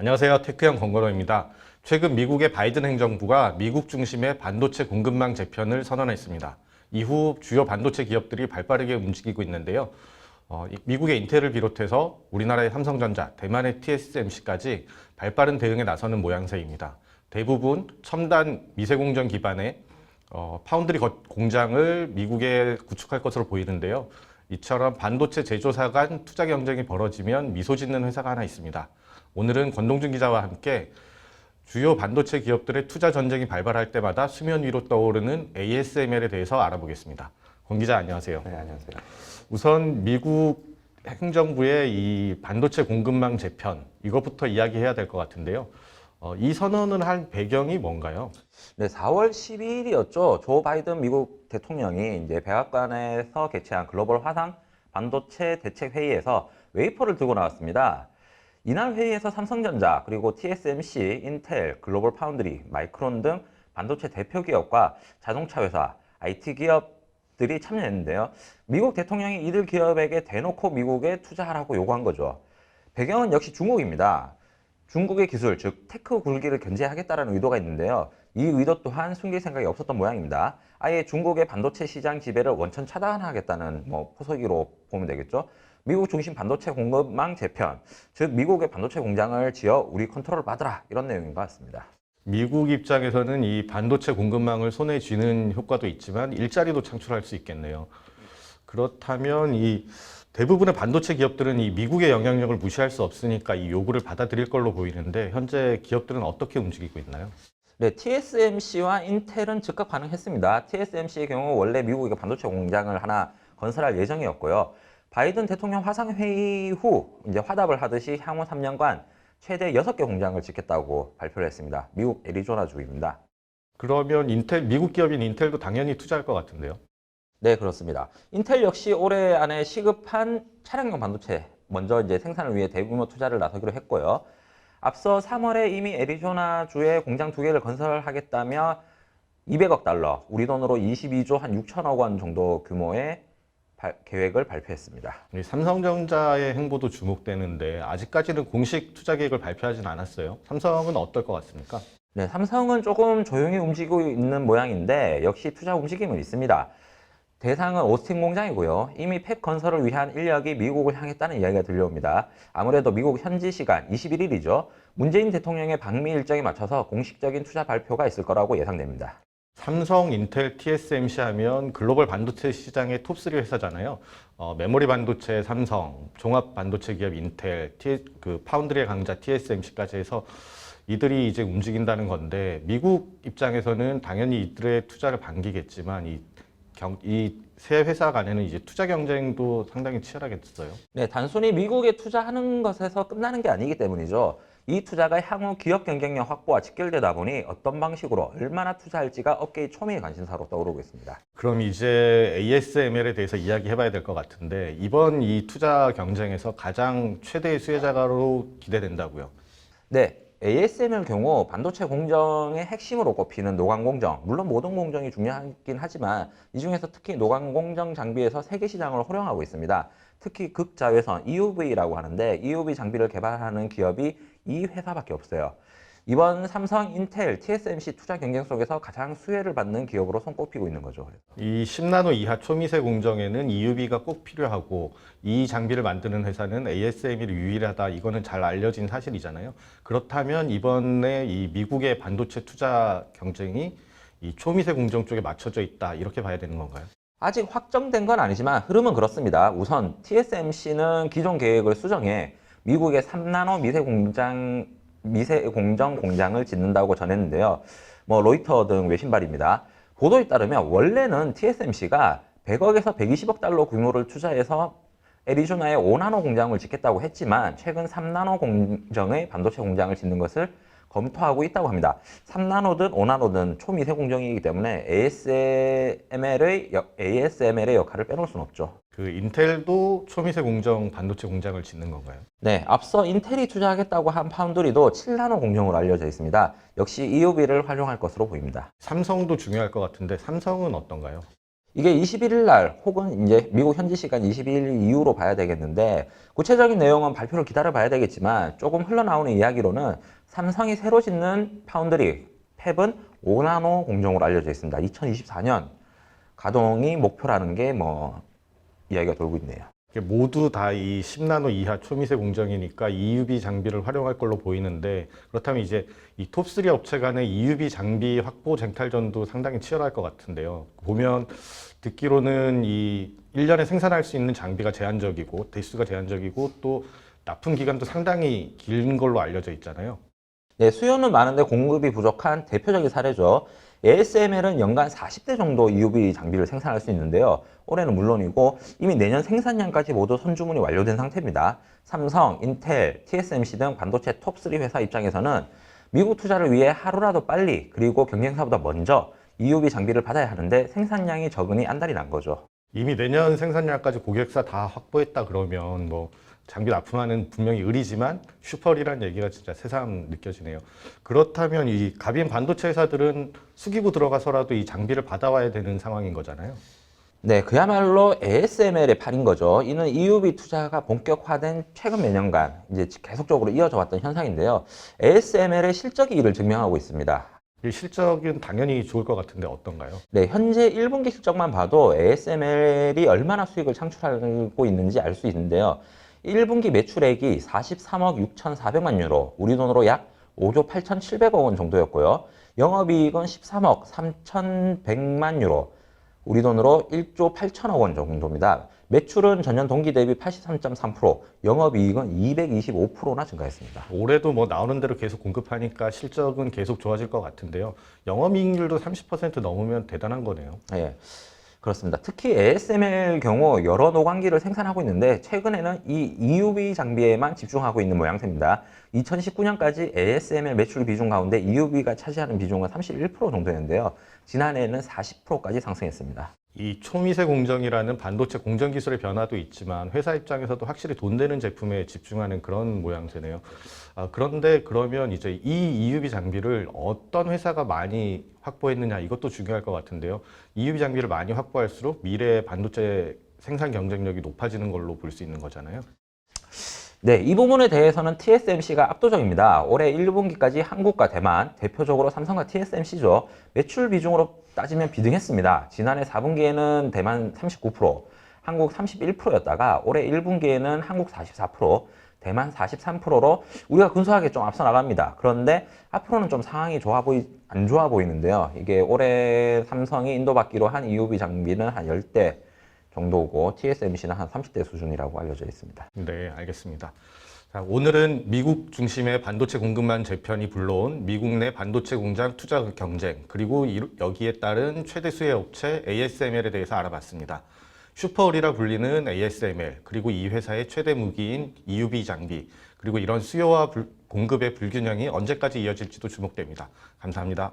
안녕하세요. 테크형 권건호입니다. 최근 미국의 바이든 행정부가 미국 중심의 반도체 공급망 재편을 선언했습니다. 이후 주요 반도체 기업들이 발빠르게 움직이고 있는데요. 미국의 인텔을 비롯해서 우리나라의 삼성전자, 대만의 TSMC까지 발빠른 대응에 나서는 모양새입니다. 대부분 첨단 미세공정 기반의 파운드리 공장을 미국에 구축할 것으로 보이는데요. 이처럼 반도체 제조사 간 투자 경쟁이 벌어지면 미소 짓는 회사가 하나 있습니다. 오늘은 권동준 기자와 함께 주요 반도체 기업들의 투자 전쟁이 발발할 때마다 수면 위로 떠오르는 ASML에 대해서 알아보겠습니다. 권 기자 안녕하세요. 네, 안녕하세요. 우선 미국 행정부의 이 반도체 공급망 재편 이것부터 이야기해야 될 것 같은데요. 이 선언을 한 배경이 뭔가요? 네, 4월 12일이었죠. 조 바이든 미국 대통령이 이제 백악관에서 개최한 글로벌 화상 반도체 대책 회의에서 웨이퍼를 들고 나왔습니다. 이날 회의에서 삼성전자, 그리고 TSMC, 인텔, 글로벌 파운드리, 마이크론 등 반도체 대표 기업과 자동차 회사, IT 기업들이 참여했는데요. 미국 대통령이 이들 기업에게 대놓고 미국에 투자하라고 요구한 거죠. 배경은 역시 중국입니다. 중국의 기술, 즉 테크 굴기를 견제하겠다는 의도가 있는데요. 이 의도 또한 숨길 생각이 없었던 모양입니다. 아예 중국의 반도체 시장 지배를 원천 차단하겠다는 포석이로 보면 되겠죠. 미국 중심 반도체 공급망 재편, 즉 미국의 반도체 공장을 지어 우리 컨트롤을 받으라, 이런 내용인 것 같습니다. 미국 입장에서는 이 반도체 공급망을 손에 쥐는 효과도 있지만 일자리도 창출할 수 있겠네요. 그렇다면 이 대부분의 반도체 기업들은 이 미국의 영향력을 무시할 수 없으니까 이 요구를 받아들일 걸로 보이는데 현재 기업들은 어떻게 움직이고 있나요? 네, TSMC와 인텔은 즉각 반응했습니다. TSMC의 경우 원래 미국에 반도체 공장을 하나 건설할 예정이었고요. 바이든 대통령 화상회의 후 이제 화답을 하듯이 향후 3년간 최대 6개 공장을 짓겠다고 발표를 했습니다. 미국 애리조나주입니다. 그러면 미국 기업인 인텔도 당연히 투자할 것 같은데요. 네, 그렇습니다. 인텔 역시 올해 안에 시급한 차량용 반도체 먼저 이제 생산을 위해 대규모 투자를 나서기로 했고요. 앞서 3월에 이미 애리조나주에 공장 2개를 건설하겠다며 200억 달러, 우리 돈으로 22조 한 6천억 원 정도 규모의 계획을 발표했습니다. 삼성전자의 행보도 주목되는데 아직까지는 공식 투자 계획을 발표하진 않았어요. 삼성은 어떨 것 같습니까? 네, 삼성은 조금 조용히 움직이고 있는 모양인데 역시 투자 움직임은 있습니다. 대상은 오스틴 공장이고요. 이미 팹 건설을 위한 인력이 미국을 향했다는 이야기가 들려옵니다. 아무래도 미국 현지 시간 21일이죠. 문재인 대통령의 방미 일정에 맞춰서 공식적인 투자 발표가 있을 거라고 예상됩니다. 삼성, 인텔, TSMC 하면 글로벌 반도체 시장의 톱3 회사잖아요. 메모리 반도체 삼성, 종합 반도체 기업 인텔, 파운드리의 강자 TSMC까지 해서 이들이 이제 움직인다는 건데 미국 입장에서는 당연히 이들의 투자를 반기겠지만 이 세 회사 간에는 이제 투자 경쟁도 상당히 치열하겠어요. 네, 단순히 미국에 투자하는 것에서 끝나는 게 아니기 때문이죠. 이 투자가 향후 기업 경쟁력 확보와 직결되다 보니 어떤 방식으로 얼마나 투자할지가 업계의 초미의 관심사로 떠오르고 있습니다. 그럼 이제 ASML에 대해서 이야기해봐야 될 것 같은데 이번 이 투자 경쟁에서 가장 최대의 수혜자로 기대된다고요? 네, ASML 경우 반도체 공정의 핵심으로 꼽히는 노광 공정, 물론 모든 공정이 중요하긴 하지만 이 중에서 특히 노광 공정 장비에서 세계 시장을 호령하고 있습니다. 특히 극자외선 EUV라고 하는데 EUV 장비를 개발하는 기업이 이 회사밖에 없어요. 이번 삼성, 인텔, TSMC 투자 경쟁 속에서 가장 수혜를 받는 기업으로 손꼽히고 있는 거죠. 이 10나노 이하 초미세 공정에는 EUV가 꼭 필요하고 이 장비를 만드는 회사는 ASML이 유일하다. 이거는 잘 알려진 사실이잖아요. 그렇다면 이번에 이 미국의 반도체 투자 경쟁이 이 초미세 공정 쪽에 맞춰져 있다. 이렇게 봐야 되는 건가요? 아직 확정된 건 아니지만 흐름은 그렇습니다. 우선 TSMC는 기존 계획을 수정해 미국의 3나노 미세 공정 공장을 짓는다고 전했는데요. 로이터 등 외신발입니다. 보도에 따르면 원래는 TSMC가 100억에서 120억 달러 규모를 투자해서 애리조나에 5나노 공장을 짓겠다고 했지만 최근 3나노 공정의 반도체 공장을 짓는 것을 검토하고 있다고 합니다. 3나노든 5나노든 초미세 공정이기 때문에 ASML의 역할을 빼놓을 수는 없죠. 인텔도 초미세 공정 반도체 공장을 짓는 건가요? 네, 앞서 인텔이 투자하겠다고 한 파운드리도 7나노 공정으로 알려져 있습니다. 역시 EUV를 활용할 것으로 보입니다. 삼성도 중요할 것 같은데 삼성은 어떤가요? 이게 21일 날 혹은 이제 미국 현지 시간 22일 이후로 봐야 되겠는데 구체적인 내용은 발표를 기다려 봐야 되겠지만 조금 흘러나오는 이야기로는 삼성이 새로 짓는 파운드리 팹은 5나노 공정으로 알려져 있습니다. 2024년 가동이 목표라는 게 뭐 이야기가 돌고 있네요. 이게 모두 다 이 10나노 이하 초미세 공정이니까 EUV 장비를 활용할 걸로 보이는데, 그렇다면 이제 이 톱3 업체 간의 EUV 장비 확보 쟁탈전도 상당히 치열할 것 같은데요. 보면 듣기로는 이 1년에 생산할 수 있는 장비가 제한적이고 대수가 제한적이고 또 납품 기간도 상당히 긴 걸로 알려져 있잖아요. 네, 수요는 많은데 공급이 부족한 대표적인 사례죠. ASML은 연간 40대 정도 EUV 장비를 생산할 수 있는데요. 올해는 물론이고 이미 내년 생산량까지 모두 선주문이 완료된 상태입니다. 삼성, 인텔, TSMC 등 반도체 톱3 회사 입장에서는 미국 투자를 위해 하루라도 빨리 그리고 경쟁사보다 먼저 EUV 장비를 받아야 하는데 생산량이 적으니 안달이 난 거죠. 이미 내년 생산량까지 고객사 다 확보했다 그러면 뭐 장비 납품하는 분명히 의리지만 슈퍼리란 얘기가 진짜 새삼 느껴지네요. 그렇다면 이 가빈 반도체 회사들은 수기부 들어가서라도 이 장비를 받아와야 되는 상황인 거잖아요. 네, 그야말로 ASML의 팔인 거죠. 이는 EUV 투자가 본격화된 최근 몇 년간 이제 계속적으로 이어져 왔던 현상인데요. ASML의 실적이 이를 증명하고 있습니다. 이 실적은 당연히 좋을 것 같은데 어떤가요? 네, 현재 1분기 실적만 봐도 ASML이 얼마나 수익을 창출하고 있는지 알 수 있는데요. 1분기 매출액이 43억 6,400만 유로, 우리 돈으로 약 5조 8,700억 원 정도였고요. 영업이익은 13억 3,100만 유로, 우리 돈으로 1조 8천억 원 정도입니다. 매출은 전년 동기 대비 83.3%, 영업이익은 225%나 증가했습니다. 올해도 뭐 나오는 대로 계속 공급하니까 실적은 계속 좋아질 것 같은데요. 영업이익률도 30% 넘으면 대단한 거네요. 예, 그렇습니다. 특히 ASML 경우 여러 노광기를 생산하고 있는데 최근에는 이 EUV 장비에만 집중하고 있는 모양새입니다. 2019년까지 ASML 매출 비중 가운데 EUV가 차지하는 비중은 31% 정도였는데요. 지난해에는 40%까지 상승했습니다. 이 초미세 공정이라는 반도체 공정 기술의 변화도 있지만 회사 입장에서도 확실히 돈 되는 제품에 집중하는 그런 모양새네요. 그런데 그러면 이제 이 EUV 장비를 어떤 회사가 많이 확보했느냐, 이것도 중요할 것 같은데요. EUV 장비를 많이 확보할수록 미래의 반도체 생산 경쟁력이 높아지는 걸로 볼 수 있는 거잖아요. 네, 이 부분에 대해서는 TSMC가 압도적입니다. 올해 1분기까지 한국과 대만, 대표적으로 삼성과 TSMC죠. 매출 비중으로 따지면 비등했습니다. 지난해 4분기에는 대만 39%, 한국 31%였다가 올해 1분기에는 한국 44%, 대만 43%로 우리가 근소하게 좀 앞서 나갑니다. 그런데 앞으로는 좀 상황이 안 좋아 보이는데요. 이게 올해 삼성이 인도받기로 한 EUV 장비는 한 10대 정도고 TSMC는 한 30대 수준이라고 알려져 있습니다. 네, 알겠습니다. 자, 오늘은 미국 중심의 반도체 공급망 재편이 불러온 미국 내 반도체 공장 투자 경쟁, 그리고 여기에 따른 최대 수혜 업체 ASML에 대해서 알아봤습니다. 슈퍼울이라 불리는 ASML, 그리고 이 회사의 최대 무기인 EUV 장비, 그리고 이런 수요와 공급의 불균형이 언제까지 이어질지도 주목됩니다. 감사합니다.